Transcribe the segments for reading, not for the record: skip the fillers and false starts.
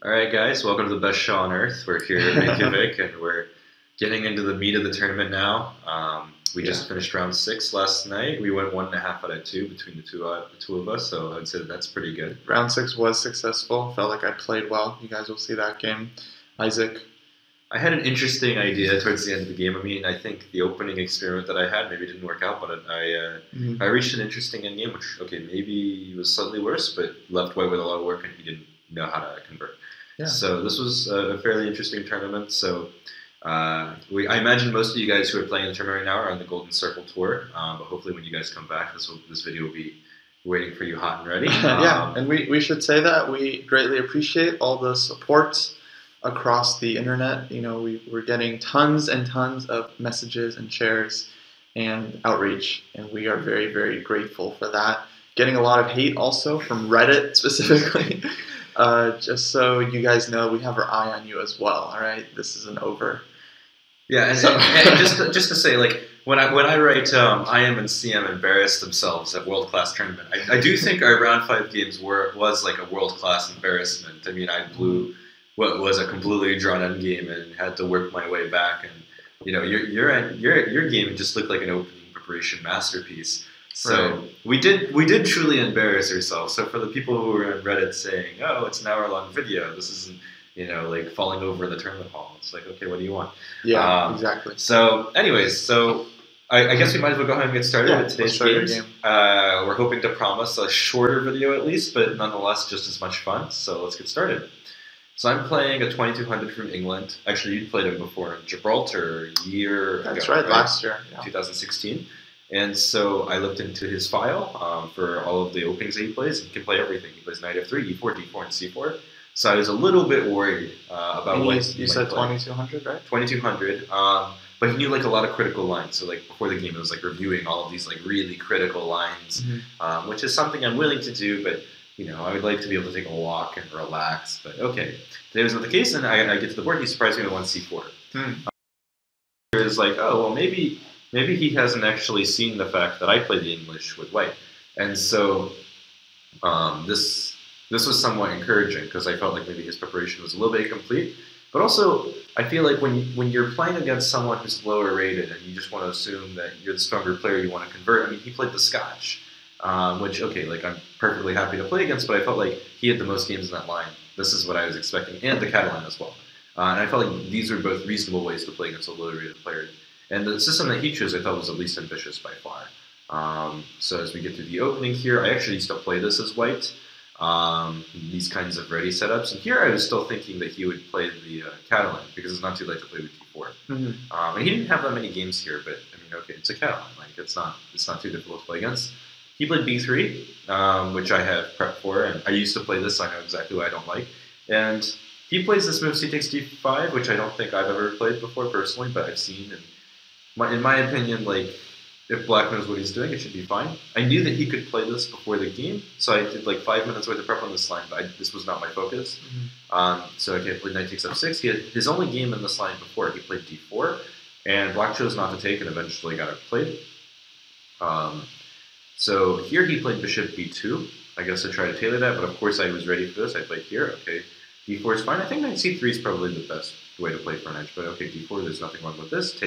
All right, guys, welcome to the best show on earth. We're here in Reykjavik, and we're getting into the meat of the tournament now. We just finished round 6 last night. We went 1.5 out of 2 between the two of us, so I'd say that's pretty good. Round 6 was successful. Felt like I played well. You guys will see that game. Isaac? I had an interesting idea towards the end of the game. I mean, I think the opening experiment that I had maybe didn't work out, but I reached an interesting end game, which, okay, maybe was slightly worse, but left white with a lot of work, and he didn't know how to convert. Yeah. So this was a fairly interesting tournament. So I imagine most of you guys who are playing the tournament right now are on the Golden Circle Tour, but hopefully when you guys come back, this video will be waiting for you hot and ready. Yeah, and we should say that we greatly appreciate all the support across the internet. You know, we're getting tons and tons of messages and shares and outreach, and we are very, very grateful for that. Getting a lot of hate also from Reddit specifically. Just so you guys know, we have our eye on you as well. All right, this isn't over. Yeah, and just to say, like when I write, IM and CM embarrassed themselves at world-class tournament. I do think our round 5 games was like a world-class embarrassment. I mean, I blew what was a completely drawn-out game and had to work my way back. And you know, your game just looked like an opening preparation masterpiece. So right. we did truly embarrass ourselves. So for the people who were on Reddit saying, "Oh, it's an hour-long video. This isn't, you know, like falling over in the tournament hall." It's like, okay, what do you want? Yeah, exactly. So, anyways, I guess we might as well go ahead and get started with today's games. We're hoping to promise a shorter video at least, but nonetheless just as much fun. So let's get started. So I'm playing a 2200 from England. Actually, you played him before in Gibraltar a year ago. That's right, last year, yeah. 2016. And so I looked into his file for all of the openings that he plays. He can play everything. He plays knight f3, e4, d4, and c4. So I was a little bit worried about what you said 2200, right? 2200. But he knew like a lot of critical lines. So like before the game, it was like reviewing all of these like really critical lines, which is something I'm willing to do. But you know, I would like to be able to take a walk and relax. But okay, today was not the case. And I get to the board. He surprised me with one c4. It was like, oh well, maybe he hasn't actually seen the fact that I play the English with white. And so this was somewhat encouraging because I felt like maybe his preparation was a little bit incomplete. But also, I feel like when you're playing against someone who's lower rated and you just want to assume that you're the stronger player, you want to convert. I mean, he played the Scotch, which, okay, like I'm perfectly happy to play against, but I felt like he had the most games in that line. This is what I was expecting, and the Catalan as well. And I felt like these were both reasonable ways to play against a lower rated player. And the system that he chose, I thought, was the least ambitious by far. So as we get through the opening here, I actually used to play this as white, these kinds of ready setups. And here I was still thinking that he would play the Catalan, because it's not too late to play with d4. And he didn't have that many games here, but I mean, okay, it's a Catalan. Like it's not too difficult to play against. He played b3, which I have prepped for, and I used to play this, so I know exactly what I don't like. And he plays this move, c takes d5, which I don't think I've ever played before personally, but I've seen. And in my opinion, like, if Black knows what he's doing, it should be fine. I knew that he could play this before the game, so I did like 5 minutes worth of prep on this line, but this was not my focus. So okay, I played knight takes f6. He had his only game in this line before. He played d4, and Black chose not to take and eventually got it played. So here he played bishop b2. I guess I tried to tailor that, but of course I was ready for this. I played here. Okay, d4 is fine. I think knight c3 is probably the best way to play for an edge, but okay, d4, there's nothing wrong with this.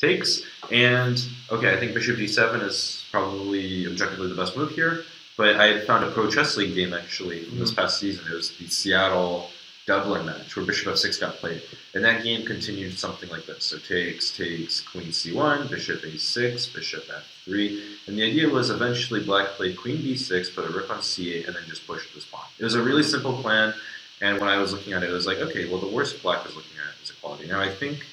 Takes, and okay, I think bishop d7 is probably objectively the best move here, but I had found a pro chess league game actually from this past season. It was the Seattle Dublin match where bishop f6 got played, and that game continued something like this. So takes, queen c1, bishop a6, bishop f3, and the idea was eventually Black played queen b6, put a rook on c8, and then just pushed this pawn. It was a really simple plan, and when I was looking at it, it was like, okay, well the worst Black is looking at is equality. Now I think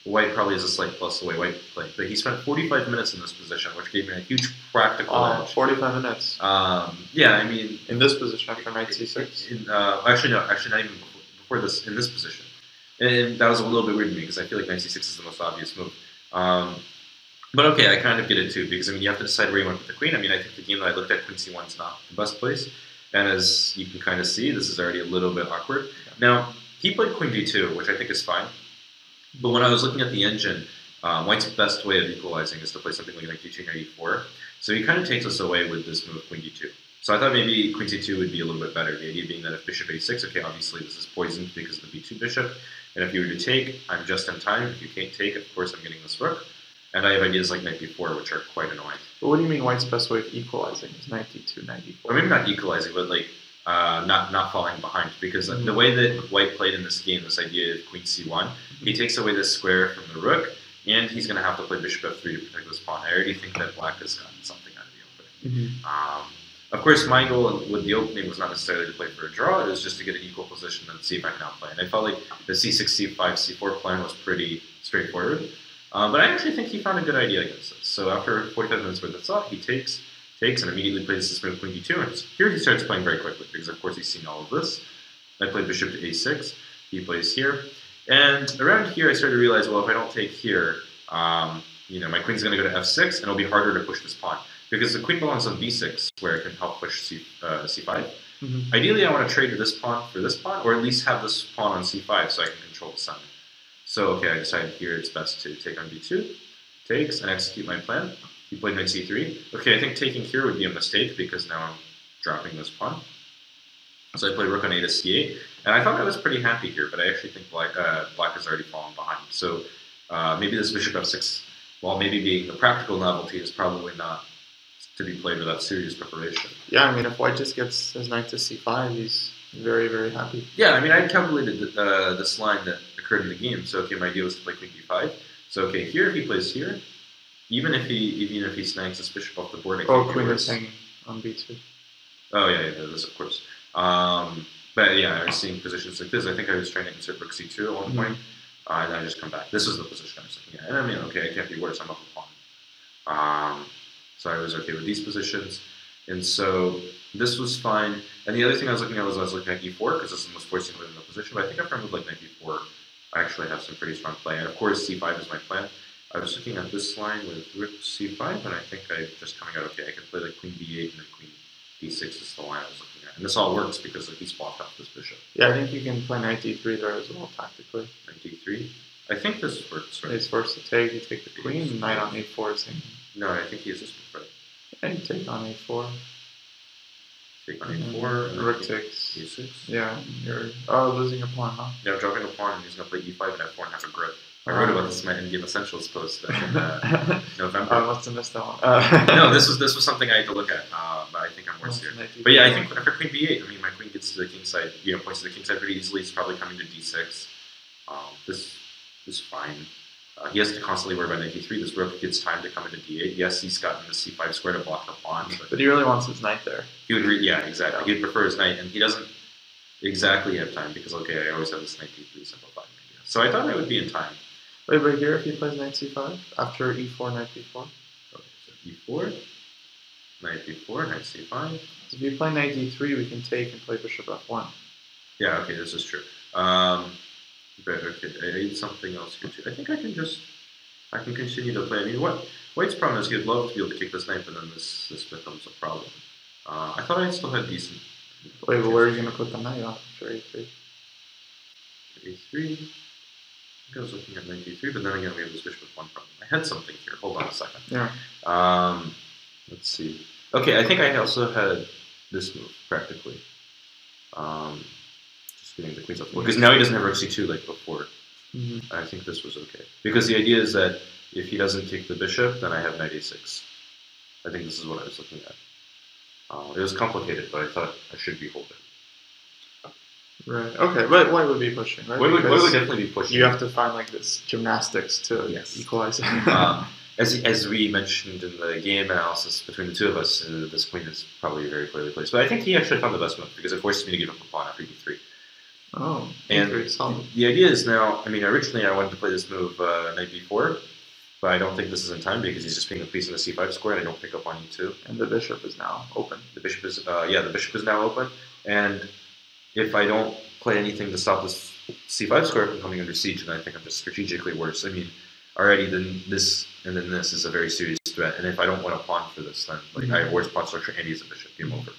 White probably has a slight plus the way White played, but he spent 45 minutes in this position, which gave me a huge practical edge. 45 minutes. Yeah, I mean, in this position after knight c6. Actually not even before this. In this position, and that was a little bit weird to me because I feel like knight c6 is the most obvious move. But okay, I kind of get it too because I mean you have to decide where you want to put the queen. I mean I think the game that I looked at, queen c1 is not the best place, and as you can kind of see, this is already a little bit awkward. Now he played queen d2, which I think is fine. But when I was looking at the engine, White's best way of equalizing is to play something like d2, knight e4. So he kind of takes us away with this move, queen d2. So I thought maybe queen c2 would be a little bit better. The idea being that if bishop a6, okay, obviously this is poisoned because of the b2 bishop, and if you were to take, I'm just in time. If you can't take, of course, I'm getting this rook. And I have ideas like knight b4, which are quite annoying. But what do you mean white's best way of equalizing is knight d2, knight d4? Or maybe not equalizing, but like not falling behind. Because the way that white played in this game, this idea of queen c1, he takes away this square from the rook, and he's going to have to play bishop f3 to protect this pawn. I already think that black has gotten something out of the opening. Of course, my goal with the opening was not necessarily to play for a draw, it was just to get an equal position and see if I can outplay. And I felt like the c6, c5, c4 plan was pretty straightforward. But I actually think he found a good idea against this. So after 45 minutes worth of thought, he takes, and immediately plays this move queen d2. And here he starts playing very quickly, because of course he's seen all of this. I played bishop to a6, he plays here. And around here I started to realize, well, if I don't take here, my queen's going to go to f6, and it'll be harder to push this pawn. Because the queen belongs on b6, where it can help push c5. Ideally, I want to trade this pawn for this pawn, or at least have this pawn on c5 so I can control the center. So, okay, I decided here it's best to take on b2, takes, and execute my plan. He played knight c3. Okay, I think taking here would be a mistake, because now I'm dropping this pawn. So I played rook on a to c8, and I thought I was pretty happy here, but I actually think black has already fallen behind. So maybe this bishop f6, while maybe being the practical novelty, is probably not to be played without serious preparation. Yeah, I mean, if white just gets his knight to c5, he's very, very happy. Yeah, I mean, I calculated this line that occurred in the game. So, okay, my idea was to play queen b5. So, okay, here if he plays here, even if he snags this bishop off the board, queen is hanging on b2. Oh yeah, this of course. But yeah, I was seeing positions like this. I think I was trying to insert rook c2 at one point, and I just come back. This was the position I was looking at, and I mean, okay, it can't be worse. I'm up a pawn. So I was okay with these positions, and so this was fine. And the other thing I was looking at was looking at e4, because this is the most forcing move in the position. But I think after I moved like knight b4, I actually have some pretty strong play. And of course, c5 is my plan. I was looking at this line with rook c5, and I think I'm just coming out okay. I could play like queen b8, and then queen d6 is the line I was looking at. And this all works because he's blocked off this bishop. Yeah, I think you can play knight d3 there as well, tactically. Knight d3? I think this works, right? He's forced to take, you take the queen, and knight on a4 is hanging. No, I think he has this move, right? Yeah, you take on a4. Take on a4, and rook takes. e6. Yeah, you're losing your pawn, huh? Yeah, I'm dropping a pawn, and he's going to play e5 and f4 and have a grip. I wrote about this in my Endgame Essentials post back in November. I must have missed that one. No, this was something I had to look at, but I think I'm worse here. But yeah, I think after queen b8, I mean, my queen gets to the king side, points to the king side pretty easily. It's probably coming to d6. This is fine. He has to constantly worry about knight d3. This rook gets time to come into d8. Yes, he's gotten the c5 square to block the pawn. But he really wants his knight there. He would, yeah, exactly. He would prefer his knight, and he doesn't exactly have time because, okay, I always have this knight d3 simplified. So I thought I would be in time. Wait, but here if he plays knight c5, after e4, knight b4? Okay, so e4, knight b4, knight c5. So if you play knight d3, we can take and play bishop f1. Yeah, okay, this is true. But okay, I need something else here too. I think I can continue to play. I mean, White's problem is he'd love to be able to kick this knight, but then this becomes a problem. I thought I still had decent. Wait, but where are you going to put the knight on after a3? a3. I think I was looking at knight d3, but then again we have this bishop f1 problem. I had something here. Hold on a second. Yeah. Let's see. Okay, I think I also had this move practically. Just getting the queens up because now he doesn't have rook c2 like before. I think this was okay because the idea is that if he doesn't take the bishop, then I have knight a6. I think this is what I was looking at. It was complicated, but I thought I should be holding. Right. Okay, but White would be pushing, right? White would definitely be pushing. You have to find like this gymnastics to equalize. As we mentioned in the game analysis between the two of us, this queen is probably very clearly placed. But I think he actually found the best move because it forces me to give up a pawn after d3. Oh, and very solid. The idea is now, I mean, originally I wanted to play this move knight b4, but I don't think this is in time because he's just being a piece in the c5 square and I don't pick up on e2. And the bishop is now open. The bishop is, the bishop is now open. And if I don't play anything to stop this c5 square from coming under siege, then I think I'm just strategically worse. I mean, already then this and then this is a very serious threat. And if I don't want a pawn for this, then like I have worse pawn structure and he's a bishop. Game over.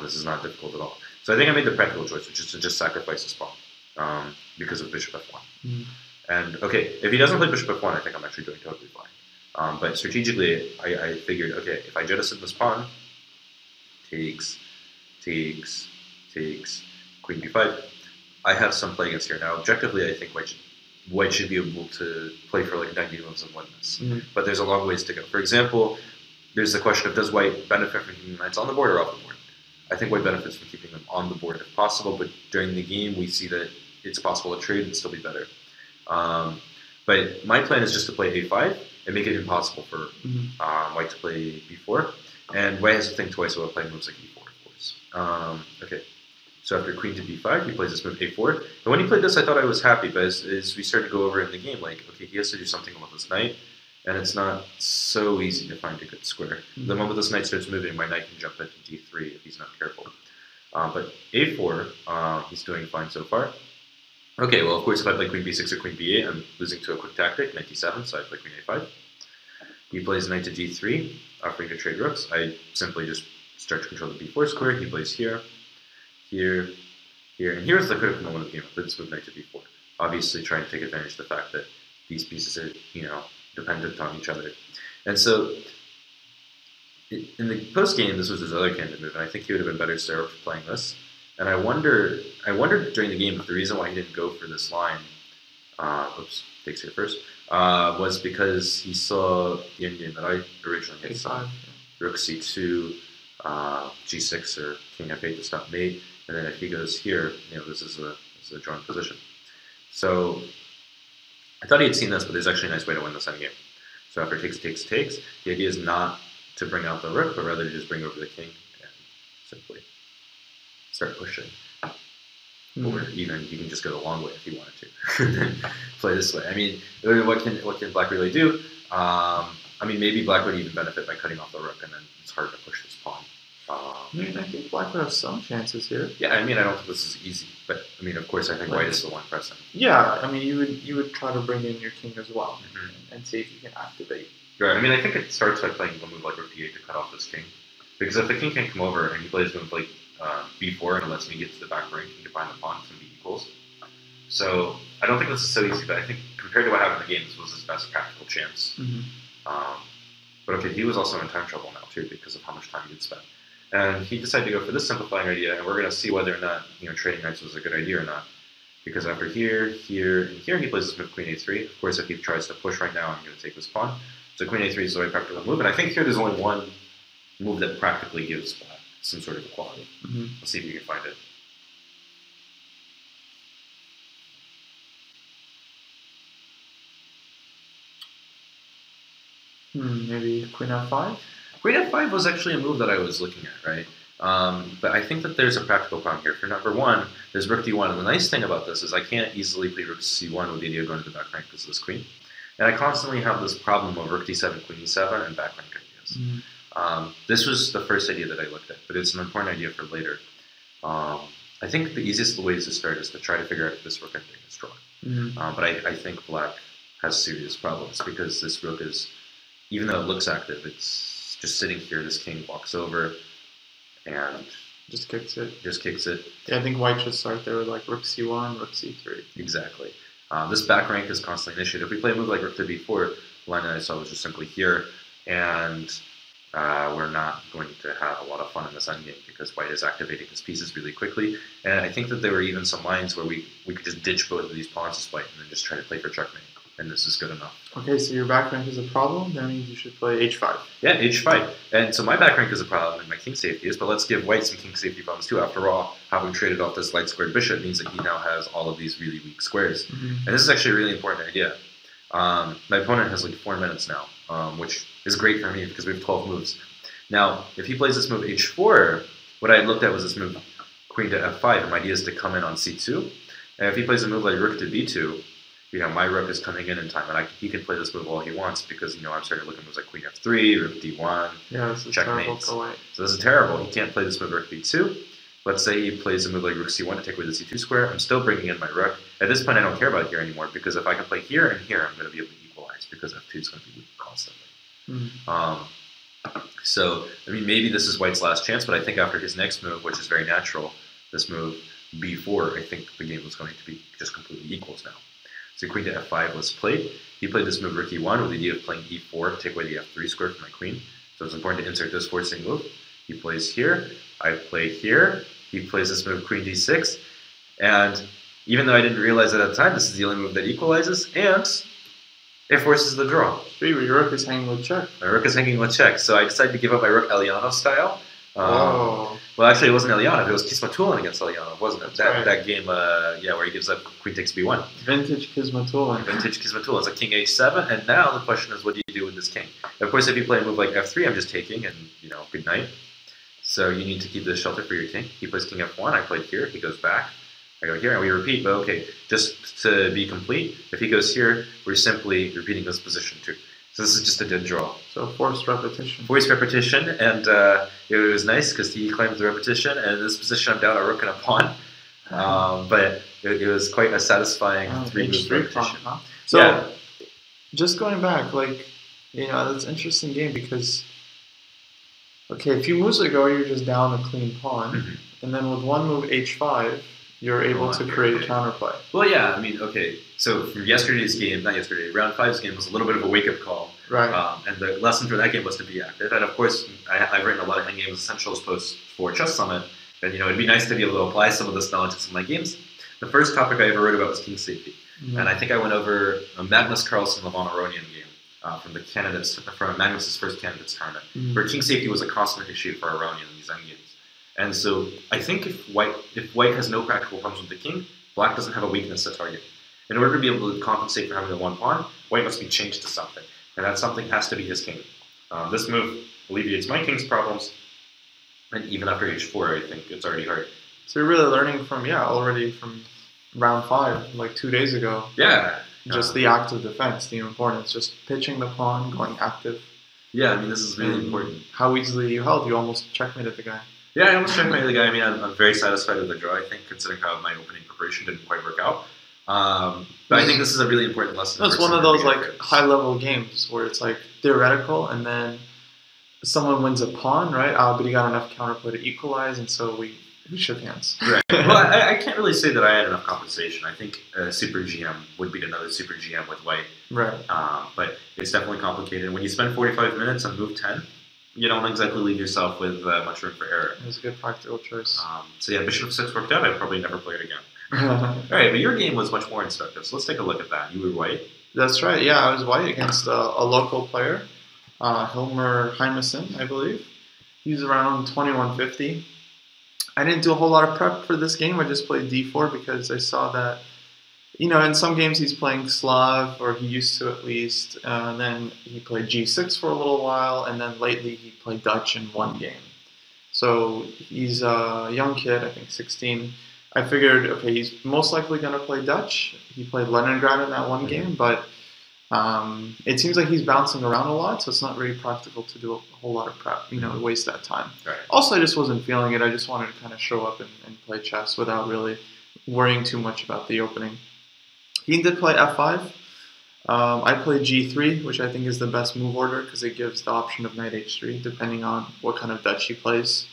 This is not difficult at all. So I think I made the practical choice, which is to just sacrifice this pawn because of bishop f1. And okay, if he doesn't play bishop f1, I think I'm actually doing totally fine. But strategically, I figured, okay, if I jettison this pawn, takes, takes, takes, queen b5. I have some play against here. Now, objectively, I think white should be able to play for like 90 moves and win this. But there's a long ways to go. For example, there's the question of does white benefit from keeping knights on the board or off the board? I think white benefits from keeping them on the board if possible, but during the game we see that it's possible to trade and still be better. But my plan is just to play a5 and make it impossible for white to play b4. And white has to think twice about playing moves like e4, of course. Okay, so after queen to b5, he plays this move a4. And when he played this, I thought I was happy, but as we started to go over in the game, like, okay, he has to do something about this knight, and it's not so easy to find a good square. The moment this knight starts moving, my knight can jump into d3 if he's not careful. But a4, he's doing fine so far. Okay, well, of course, if I play queen b6 or queen b8, I'm losing to a quick tactic, knight d7, so I play queen a5. He plays knight to d3, offering to trade rooks. I simply just start to control the b4 square. He plays here, here, here, and here's the critical moment of the game. I play this move knight to b4, obviously trying to take advantage of the fact that these pieces are, dependent on each other. And so, in the post-game, this was his other candidate move, and I think he would have been better served for playing this. And I wondered during the game if the reason why he didn't go for this line, takes here first, was because he saw the endgame that I originally had seen. Rook c2, g6 or king f8 to stop mate, and then if he goes here, this is a drawn position. So I thought he had seen this, but there's actually a nice way to win this endgame. So after takes, takes, takes, the idea is not to bring out the rook, but rather to just bring over the king and simply start pushing. Or even you can just go the long way if you wanted to, and then play this way. I mean, what can black really do? I mean, maybe black would even benefit by cutting off the rook, and then it's hard to push this pawn. I think black would have some chances here. Yeah, I mean, I don't think this is easy, but I mean, of course, I think white is the one pressing. Yeah, I mean, you would try to bring in your king as well and see if you can activate. Right. I mean, I think it starts by playing a move like rook d8 to cut off this king, because if the king can't come over and he plays a move like b4 and it lets me get to the back rank and combine the pawns and be equals. So I don't think this is so easy, but I think compared to what happened in the game, this was his best practical chance. But okay, he was also in time trouble now too because of how much time he had spent. And he decided to go for this simplifying idea, and we're going to see whether or not trading knights was a good idea or not. Because after here, here, and here, he plays this move queen a3. Of course, if he tries to push right now, I'm going to take this pawn. So queen a3 is the right practical move, and I think here there's only one move that practically gives black some sort of equality. Let's see if you can find it. Maybe queen f5? Queen f5 was actually a move that I was looking at, right? But I think that there's a practical problem here. For number one, there's rook d1, and the nice thing about this is I can't easily play rook c1 with the idea of going to the back rank because of this queen. And I constantly have this problem of rook d7, queen e7, and back rank ideas. This was the first idea that I looked at, but it's an important idea for later. I think the easiest way to start is to try to figure out if this rook ending is drawn. But I think black has serious problems because this rook is, even though it looks active, it's just sitting here. This king walks over and just kicks it. Yeah, I think white should start there with like rook c1, rook c3. Exactly. This back rank is constantly an issue. If we play a move like rook to b4, the line that I saw was just simply here, and we're not going to have a lot of fun in this endgame because white is activating his pieces really quickly. And I think that there were even some lines where we could just ditch both of these pawns as white and then just try to play for checkmate. And this is good enough. Okay, so your back rank is a problem. That means you should play h5. Yeah, h5. And so my back rank is a problem and my king safety is, but let's give white some king safety problems too. After all, having traded off this light squared bishop means that he now has all of these really weak squares. And this is actually a really important idea. My opponent has like 4 minutes now, which is great for me because we have 12 moves. Now, if he plays this move h4, what I had looked at was this move queen to f5, and my idea is to come in on c2. And if he plays a move like rook to b2, my rook is coming in time, and he can play this move all he wants because, I'm starting to look at moves like queen f3, rook d1, yeah, this is checkmate. So this is terrible. He can't play this move rook b2. Let's say he plays a move like rook c1 to take away the c2 square. I'm still bringing in my rook. At this point, I don't care about here anymore because if I can play here and here, I'm going to be able to equalize because f2 is going to be weak constantly. So, maybe this is white's last chance, but I think after his next move, which is very natural, this move b4, I think the game was going to be just completely equals now. So queen to f5 was played. He played this move rook e1 with the idea of playing e4 to take away the f3 square from my queen. So it's important to insert this forcing move. He plays here. I play here. He plays this move, queen d6. And even though I didn't realize it at the time, this is the only move that equalizes, and it forces the draw. Your rook is hanging with check. My rook is hanging with check, so I decided to give up my rook Elianov style. Oh. Well, actually, it wasn't Elianov. It was Kismatulin against Elianov, wasn't it? That game, where he gives up queen takes b1. Vintage Kismatulin. Vintage Kismatulin. It's a king h7, and now the question is, what do you do with this king? Of course, if you play a move like f3, I'm just taking, and, good night. So you need to keep this shelter for your king. He plays king f1. I played here. He goes back. I go here, and we repeat. But okay, just to be complete, if he goes here, we're simply repeating this position too. So this is just a dead draw. So forced repetition. Forced repetition, and it was nice because he claimed the repetition, and in this position I'm down a rook and a pawn. But it was quite a satisfying three-move repetition. Huh? So just going back, that's an interesting game because, okay, a few moves ago you're just down a clean pawn, and then with one move h5, you're able to create counterplay. Well, yeah, I mean, okay, so from yesterday's game, not yesterday, round 5's game was a little bit of a wake-up call. Right. And the lesson for that game was to be active. And of course, I've written a lot of endgames essentials posts for ChessSummit, and it'd be nice to be able to apply some of this knowledge to some of my games. The first topic I ever wrote about was king safety. And I think I went over a Magnus Carlsen Levon Aronian game from Magnus's first candidates tournament, where king safety was a constant issue for Aronian in these endgames. And so I think if white has no practical problems with the king, black doesn't have a weakness to target. In order to be able to compensate for having the one pawn, white must be changed to something. And that something has to be his king. This move alleviates my king's problems. And even after h4, I think it's already hard. So you're really learning already from round 5, like 2 days ago. Yeah. Just the active defense, the importance, just pitching the pawn, going active. Yeah, I mean, this is really important. How easily you held. You almost checkmated the guy. Yeah, I almost checkmated the guy. I mean, I'm very satisfied with the draw, I think, considering how my opening preparation didn't quite work out. But I think this is a really important lesson. It's one of those high-level games where it's theoretical, and then someone wins a pawn, right? But he got enough counterplay to equalize, and so we shook hands. Right. Well, I can't really say that I had enough compensation. I think Super GM would beat another Super GM with white. Right. But it's definitely complicated. When you spend 45 minutes on move 10, you don't exactly leave yourself with much room for error. It was a good practical choice. So yeah, bishop f6 worked out. I'd probably never play it again. All right, but your game was much more instructive. So let's take a look at that. You were white. That's right. Yeah, I was white against a local player, Hilmer Hymason, I believe. He's around 2150. I didn't do a whole lot of prep for this game. I just played d4 because I saw that, in some games he's playing Slav, or he used to at least. Then he played g6 for a little while, and then lately he played Dutch in one game. So he's a young kid, I think 16. I figured, okay, he's most likely going to play Dutch. He played Leningrad in that one game, but it seems like he's bouncing around a lot, so it's not really practical to do a whole lot of prep, to waste that time. Right. Also, I just wasn't feeling it. I just wanted to kind of show up and play chess without really worrying too much about the opening. He did play f5. I played g3, which I think is the best move order because it gives the option of knight h3, depending on what kind of Dutch he plays.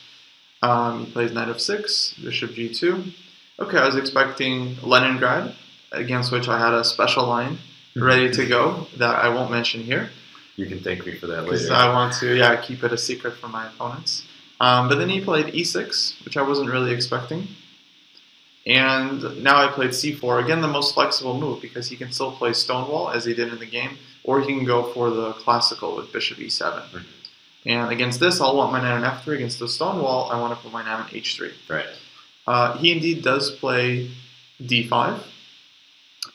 He plays knight f6, bishop g2. Okay, I was expecting Leningrad, against which I had a special line ready to go that I won't mention here. You can thank me for that later. Because I want to, keep it a secret from my opponents. But then he played e6, which I wasn't really expecting. And now I played c4, again the most flexible move because he can still play stonewall as he did in the game, or he can go for the classical with bishop e7. And against this, I'll want my knight on f3. Against the stonewall, I want to put my knight on h3. Right. He indeed does play d5.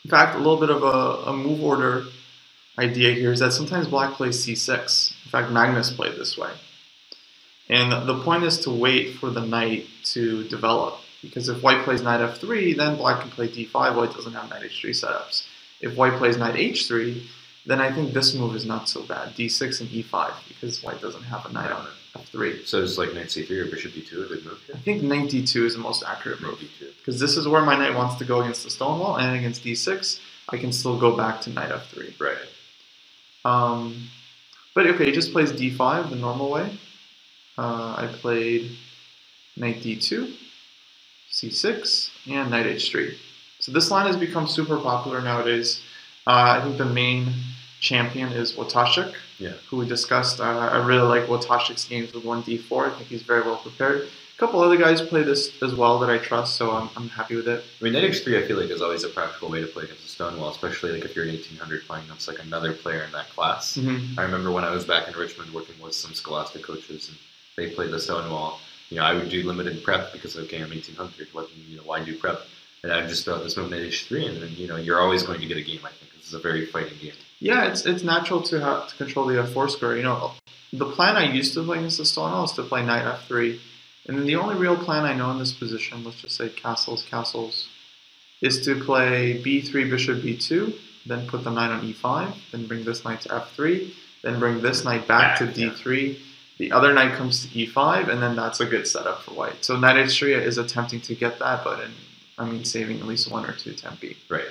In fact, a little bit of a move order idea here is that sometimes black plays c6. In fact, Magnus played this way. And the point is to wait for the knight to develop. Because if white plays knight f3, then black can play d5. White doesn't have knight h3 setups. If white plays knight h3, then I think this move is not so bad. d6 and e5, because white doesn't have a knight on f3. So it's like knight c3 or bishop d2 a good move here? I think knight d2 is the most accurate move. Because this is where my knight wants to go against the stonewall, and against d6, I can still go back to knight f3. Right. But okay, he just plays d5 the normal way. I played knight d2, c6, and knight h3. So this line has become super popular nowadays. I think the main champion is Wojtaszek, Yeah. who we discussed. I really like Wojtaszek's games with 1d4. I think he's very well prepared. A couple other guys play this as well that I trust, so I'm happy with it. I mean, knight h3 I feel like is always a practical way to play against a Stonewall, especially like if you're an 1800 playing against like another player in that class. Mm-hmm. I remember when I was back in Richmond working with some Scholastic coaches and they played the Stonewall. I would do limited prep because okay, I'm 1800. Why do prep? And I just thought this move knight h3, and then you're always going to get a game. I think this is a very fighting game. Yeah, it's natural to have to control the f4 square. The plan I used to play against the Stonewall is to play knight f3, and then the only real plan I know in this position, let's just say castles, is to play b3, bishop b2, then put the knight on e5, then bring this knight to f3, then bring this knight back to d3. Yeah. The other knight comes to e5, and then that's a good setup for white. So knight h3 is attempting to get that, but saving at least 1 or 2 tempi. Right.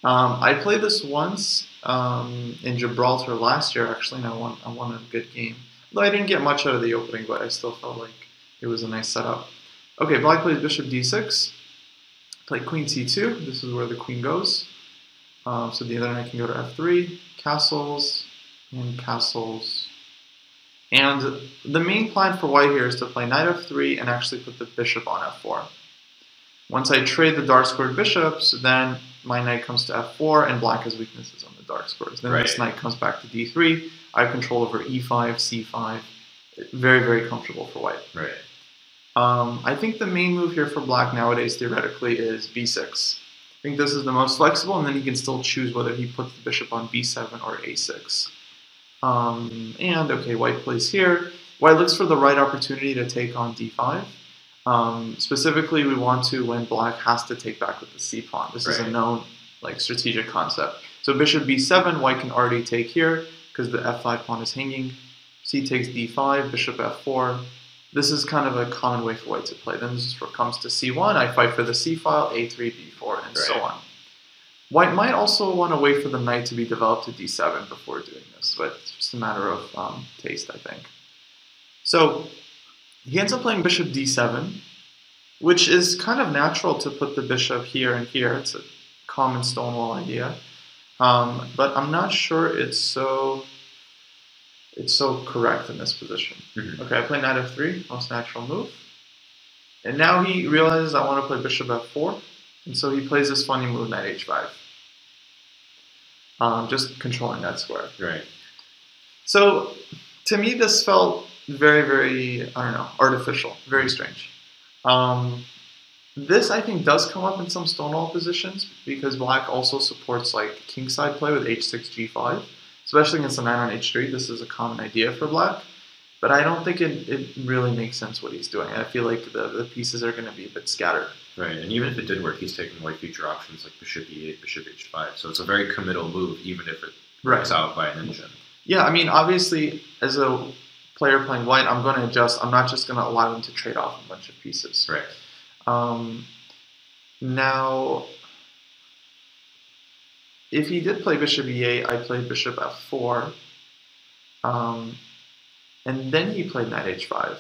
I played this once in Gibraltar last year, actually, and I won a good game. Though I didn't get much out of the opening, but I still felt like it was a nice setup. Okay, black plays bishop d6. Play queen c2. This is where the queen goes. So the other knight can go to f3. Castles and castles. And the main plan for white here is to play knight f3 and actually put the bishop on f4. Once I trade the dark squared bishops, then my knight comes to f4, and black has weaknesses on the dark squares. Then this knight comes back to d3. I have control over e5, c5. Very, very comfortable for white. Right. I think the main move here for black nowadays, theoretically, is b6. I think this is the most flexible, and then he can still choose whether he puts the bishop on b7 or a6. Okay, white plays here. White looks for the right opportunity to take on d5. Specifically, we want to when black has to take back with the c pawn. This is a known strategic concept. So bishop b7, white can already take here because the f5 pawn is hanging. C takes d5, bishop f4. This is kind of a common way for white to play. Then this comes to c1. I fight for the c file, a3, b4, and so on. White might also want to wait for the knight to be developed to d7 before doing this, but it's just a matter of taste, I think. So he ends up playing bishop d7, which is kind of natural to put the bishop here and here. It's a common Stonewall idea. But I'm not sure it's so correct in this position. Mm-hmm. Okay, I play knight f3, most natural move. And now he realizes I want to play bishop f4, and so he plays this funny move, knight h5. Just controlling that square. Right. So to me, this felt very, very, artificial, very strange. This, I think, does come up in some Stonewall positions because black also supports kingside play with h6, g5, especially against the knight on h3. This is a common idea for black, but I don't think it really makes sense what he's doing. I feel like the pieces are going to be a bit scattered. Right, and even if it did work, he's taking away future options like bishop e8, bishop h5. So it's a very committal move, even if it works out by an engine. Yeah, obviously, as a player playing white, I'm going to adjust. I'm not just going to allow him to trade off a bunch of pieces. Right. Now, if he did play bishop e8, I played bishop f4, and then he played knight h5.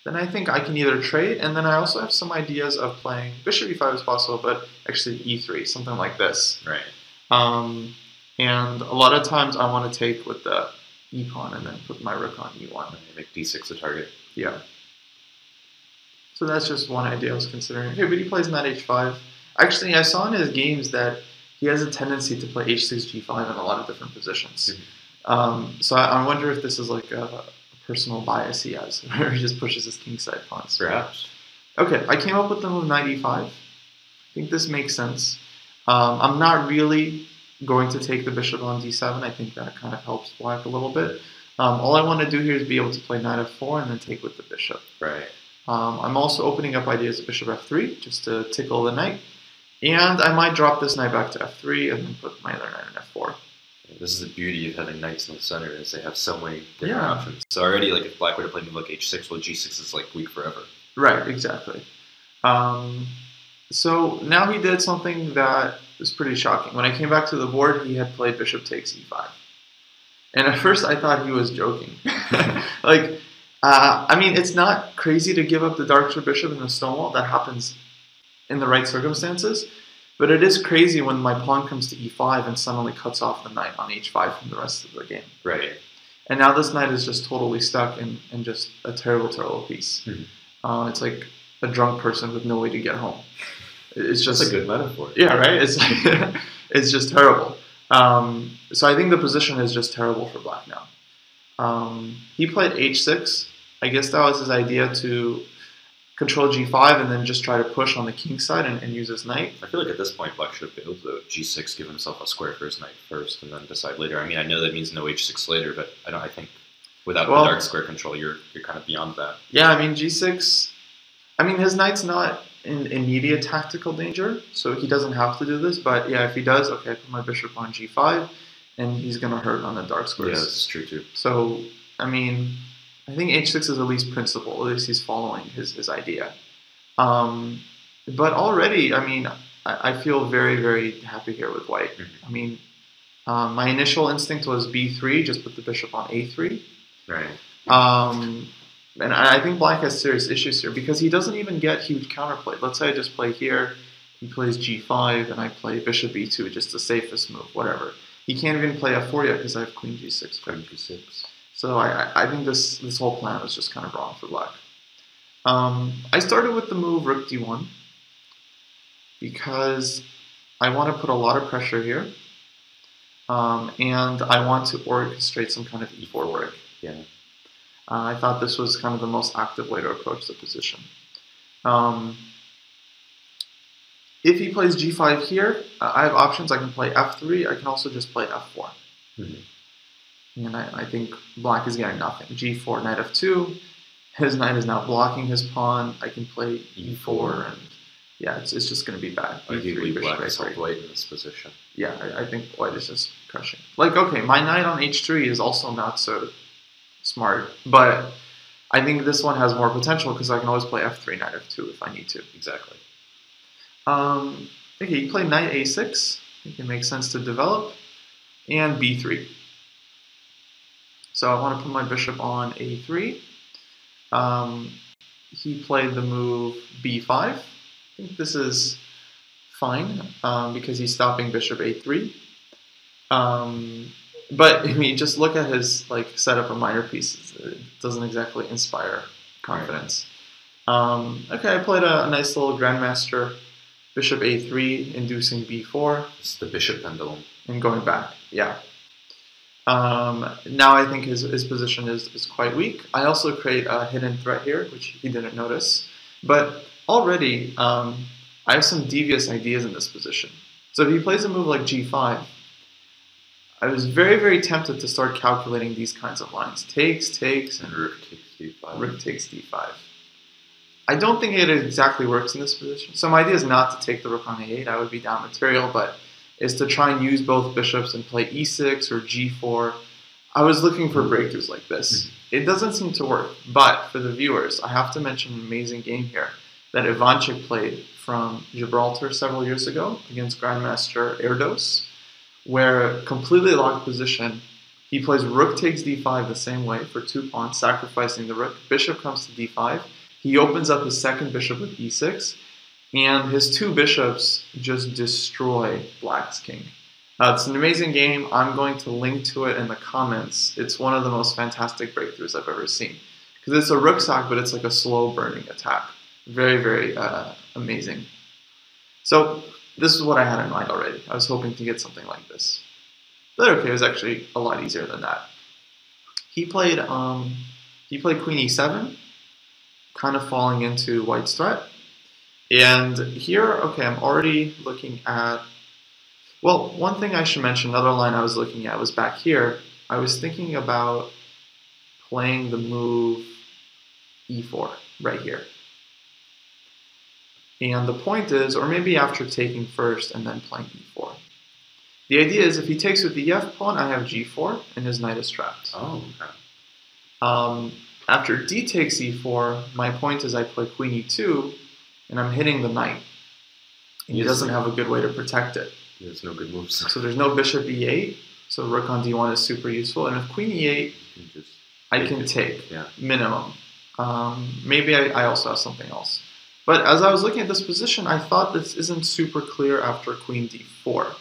Then I think I can either trade, and then I also have some ideas of playing bishop e5 is possible, but actually e3, something like this. Right. And a lot of times I want to take with the e pawn and then put my rook on e1. And make d6 the target. Yeah. So that's just one idea I was considering. Okay, but he plays knight h5. Actually, I saw in his games that he has a tendency to play h6, g5 in a lot of different positions. Mm-hmm. So I wonder if this is like a personal bias he has, where he just pushes his kingside pawns. Perhaps. Okay, I came up with the move knight e5. I think this makes sense. I'm not really going to take the bishop on d7. I think that kind of helps black a little bit. All I want to do here is be able to play knight f4 and then take with the bishop. Right. I'm also opening up ideas of bishop f3 just to tickle the knight. And I might drop this knight back to f3 and then put my other knight on f4. This is the beauty of having knights in the center, is they have so many different options. So already, if black were to play move like h6, well, g6 is weak forever. Right, exactly. So now he did something that was pretty shocking. When I came back to the board, he had played bishop takes e5. And at first I thought he was joking. It's not crazy to give up the dark square bishop in the Stonewall. That happens in the right circumstances. But it is crazy when my pawn comes to e5 and suddenly cuts off the knight on h5 from the rest of the game. Right. And now this knight is just totally stuck in just a terrible, terrible piece. Mm-hmm. It's like a drunk person with no way to get home. It's just That's a good metaphor. Yeah, right? It's like, it's just terrible. So I think the position is just terrible for black now. He played h6. I guess that was his idea to control g5 and then just try to push on the king side and use his knight. I feel like at this point, black should have been able to g6, give himself a square for his knight first, and then decide later. I mean, I know that means no h6 later, but I think without the dark square control, you're kind of beyond that. Yeah, I mean, g6. I mean, his knight's not in immediate tactical danger, so he doesn't have to do this. But yeah, if he does, okay, I put my bishop on g5, and he's going to hurt on the dark squares. Yeah, that's true too. So, I mean, I think h6 is at least principle. At least he's following his idea. But already, I mean, I feel very, very happy here with white. Mm-hmm. I mean, my initial instinct was b3, just put the bishop on a3. Right. And I think black has serious issues here because he doesn't even get huge counterplay. Let's say I just play here, he plays g5, and I play bishop e2, just the safest move, whatever. He can't even play f4 yet because I have queen g6. Queen g6. So I think this whole plan was just kind of wrong for black. I started with the move rook d1 because I want to put a lot of pressure here, and I want to orchestrate some kind of e4 work. Yeah. I thought this was kind of the most active way to approach the position. If he plays g5 here, I have options. I can play f3. I can also just play f4. Mm-hmm. And I think black is getting nothing. g4, knight f2. His knight is now blocking his pawn. I can play e4, and yeah, it's just going to be bad. Arguably, black is helped white in this position. Yeah, I think white is just crushing. Like, okay, my knight on h3 is also not so smart, but I think this one has more potential because I can always play f3, knight f2 if I need to. Exactly. Okay, you play knight a6. I think it makes sense to develop, and b3. So I want to put my bishop on a3. He played the move b5. I think this is fine because he's stopping bishop a3. But I mean, just look at his setup of minor pieces. It doesn't exactly inspire confidence. Okay, I played a nice little grandmaster, bishop a3, inducing b4. It's the bishop pendulum. And going back, yeah. Now I think his position is quite weak. I also create a hidden threat here, which he didn't notice. But already, I have some devious ideas in this position. So if he plays a move like g5, I was very, very tempted to start calculating these kinds of lines. Takes, and rook takes d5. Rook takes d5. I don't think it exactly works in this position. So my idea is not to take the rook on a8. I would be down material, but is to try and use both bishops and play e6 or g4. I was looking for breakthroughs like this. Mm-hmm. It doesn't seem to work, but for the viewers, I have to mention an amazing game here that Ivanchik played from Gibraltar several years ago against Grandmaster Erdos, where completely locked position, he plays rook takes d5 the same way for 2 pawns, sacrificing the rook. Bishop comes to d5. He opens up his second bishop with e6, and his 2 bishops just destroy black's king. It's an amazing game. I'm going to link to it in the comments. It's one of the most fantastic breakthroughs I've ever seen. Because it's a rook sack, but it's like a slow burning attack. Very, very amazing. So this is what I had in mind already. I was hoping to get something like this. But okay, it was actually a lot easier than that. He played queen e7, kind of falling into white's threat. And here, okay, I'm already looking at, well, one thing I should mention, another line I was looking at was back here. I was thinking about playing the move e4 right here. And the point is, or maybe after taking first and then playing e4. The idea is if he takes with the f pawn, I have g4, and his knight is trapped. Oh, okay. After d takes e4, my point is I play queen e2, and I'm hitting the knight. And he doesn't have a good way to protect it. There's no good moves. So there's no bishop e8, so rook on d1 is super useful. And with queen e8, I can take, minimum. Maybe I also have something else. But as I was looking at this position, I thought this isn't super clear after queen d4.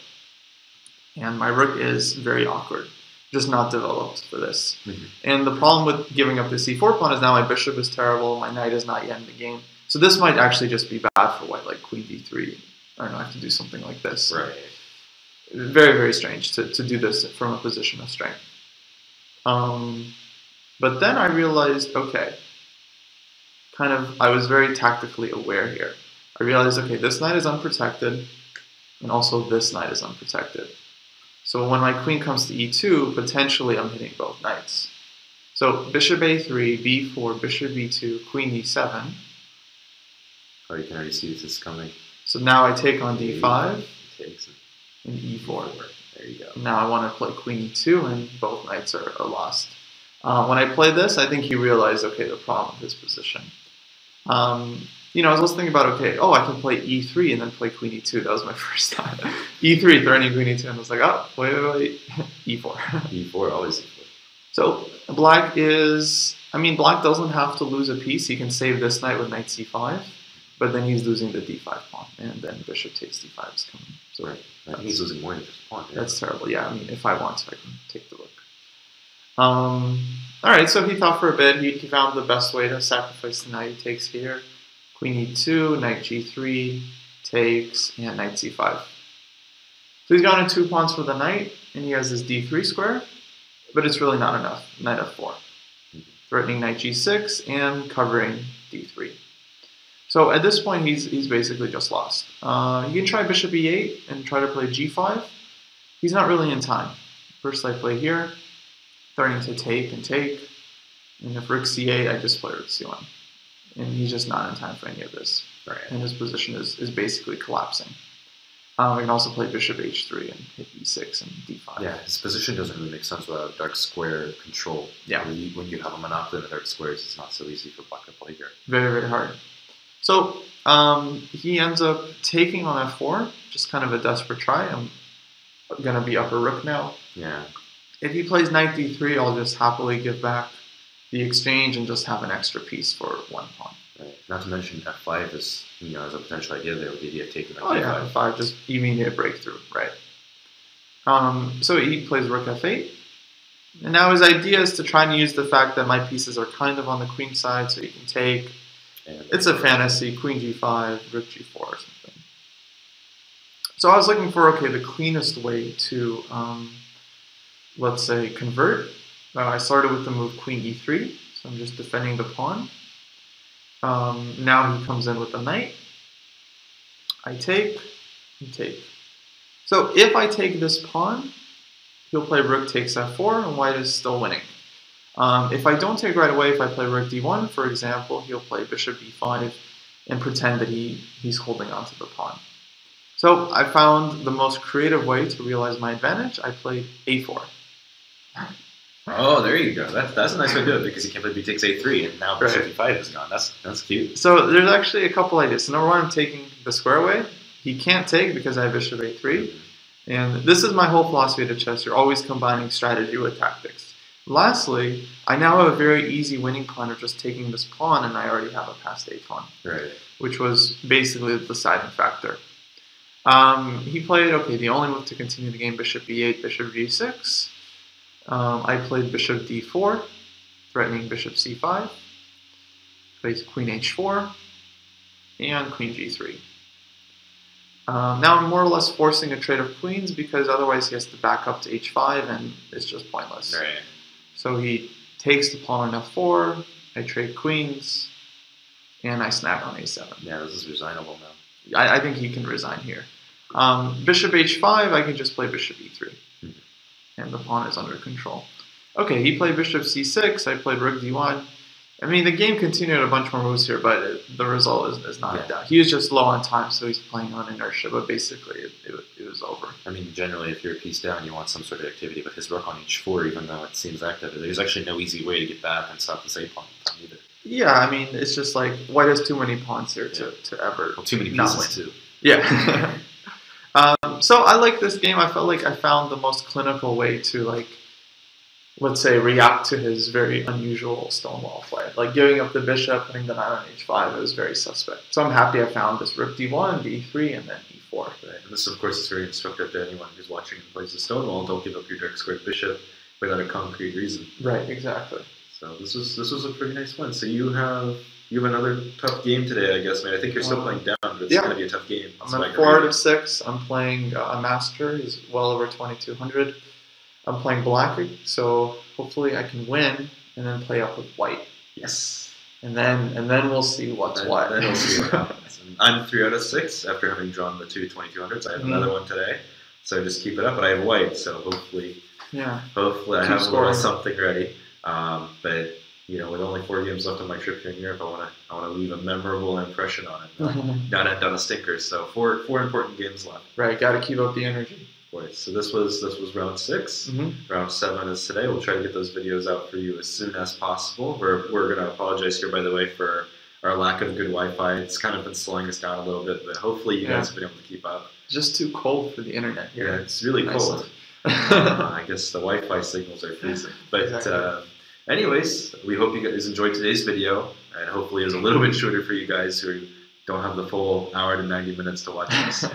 And my rook is very awkward, just not developed for this. And the problem with giving up the c4 pawn is now my bishop is terrible, my knight is not yet in the game. So this might actually just be bad for white, like queen d3. I don't know, I have to do something like this. Right. Very, very strange to do this from a position of strength. But then I realized, okay, I was very tactically aware here. I realized, okay, this knight is unprotected, and also this knight is unprotected. So when my queen comes to e2, potentially I'm hitting both knights. So bishop a3, b4, bishop b2, queen e7. Oh, you can already see this is coming. So now I take on d5 Takes and e4. There you go. Now I want to play queen e2, and both knights are lost. When I play this, I think he realized, okay, the problem with this position. You know, I was also thinking about, okay, I can play e3 and then play queen e2. That was my first thought. e3, threatening queen e2, and I was like, oh, wait, e4. e4, always e4. So black doesn't have to lose a piece. He can save this knight with knight c5, but then he's losing the d5 pawn, and then bishop takes d5 is coming. So right. He's losing more than just pawn. Yeah. That's terrible. Yeah, I mean, if I want to, I can take the rook. All right, so he thought for a bit. He found the best way to sacrifice the knight. He takes here, queen e2, knight g3, takes, and knight c5. So he's gone in 2 pawns for the knight, and he has his d3 square, but it's really not enough. Knight f4, threatening knight g6 and covering d3. So at this point, he's basically just lost. You can try bishop e8 and try to play g5. He's not really in time. First I play here, threatening to take and take. And if rook c8, I just play rook c1. And he's just not in time for any of this. Right. And his position is basically collapsing. I can also play bishop h3 and hit e6 and d5. Yeah, his position doesn't really make sense without dark square control. Yeah. When you have a monopoly in the dark squares, it's not so easy for black to play here. Very, very hard. So he ends up taking on f4, just kind of a desperate try. I'm going to be upper rook now. Yeah. If he plays knight d3, I'll just happily give back the exchange and just have an extra piece for 1 pawn. Right. Not to mention f5 is, as a potential idea there with the idea of taking Oh yeah, f5, just immediate breakthrough, right. So he plays rook f8. And now his idea is to try and use the fact that my pieces are kind of on the queen side, so he can take. It's a fantasy, queen g5, rook g4 or something. So I was looking for, okay, the cleanest way to, let's say, convert. I started with the move queen e3, so I'm just defending the pawn. Now he comes in with the knight. I take, and take. So if I take this pawn, he'll play rook takes f4, and white is still winning. If I don't take right away, if I play rook d1, for example, he'll play bishop b5 and pretend that he's holding on to the pawn. So I found the most creative way to realize my advantage. I played a4. Oh, there you go. That's a nice way to do it because he can't play b takes a3, and now bishop b5 is gone. That's cute. So there's actually a couple ideas. So number one, I'm taking the square away. He can't take because I have bishop a3. And this is my whole philosophy to chess. You're always combining strategy with tactics. Lastly, I now have a very easy winning plan of just taking this pawn, and I already have a passed a pawn, right? Which was basically the deciding factor. He played, okay, the only move to continue the game, bishop b8, bishop g6. I played bishop d4, threatening bishop c5. Played queen h4, and queen g3. Now I'm more or less forcing a trade of queens because otherwise he has to back up to h5 and it's just pointless. Right. So he takes the pawn on f4, I trade queens, and I snag on a7. Yeah, this is resignable now. I think he can resign here. Bishop h5, I can just play bishop e3. And the pawn is under control. Okay, he played bishop c6, I played rook d1. I mean, the game continued a bunch more moves here, but the result is not in doubt. He was just low on time, so he's playing on inertia, but basically it was over. I mean, generally, if you're a piece down, you want some sort of activity, but his rook on h4, even though it seems active, there's actually no easy way to get back and stop this a-pawn either. Yeah, I mean, it's just like, white has too many pawns here to ever too many pieces, too. Yeah. So I like this game. I felt like I found the most clinical way to, like, let's say, react to his very unusual stonewall play. Like giving up the bishop, putting the knight on h5, it was very suspect. So I'm happy I found this rook d1, d3, and then e4. Right. And this, of course, is very instructive to anyone who's watching and plays the stonewall. Don't give up your dark squared bishop without a concrete reason. Right, exactly. So this was a pretty nice one. So you have another tough game today, I guess. I mean, I think you're still playing down, but it's going to be a tough game. I'm at 4 out of 6. I'm playing a master. He's well over 2,200. I'm playing black, so hopefully I can win and then play up with white. Yes. And then we'll see what's what. Then we'll see what happens. And I'm 3 out of 6 after having drawn the two 2,200s. I have another one today, so just keep it up. But I have white, so hopefully I have a little something ready. But you know, with only 4 games left on my trip here in Europe, I want to leave a memorable impression on it. Done a stinker. So four important games left. Right, got to keep up the energy. Of course. So this was round 6. Round 7 is today. We'll try to get those videos out for you as soon as possible. We're going to apologize here, by the way, for our lack of good Wi-Fi. It's kind of been slowing us down a little bit, but hopefully you guys have been able to keep up. It's just too cold for the internet here. Yeah, it's really cold. I guess the Wi-Fi signals are freezing. But anyways, we hope you guys enjoyed today's video, and hopefully it was a little bit shorter for you guys who don't have the full hour to 90 minutes to watch this.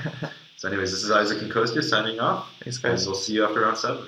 So anyways, this is Isaac and Kostya signing off. Thanks, guys. And we'll see you after round 7.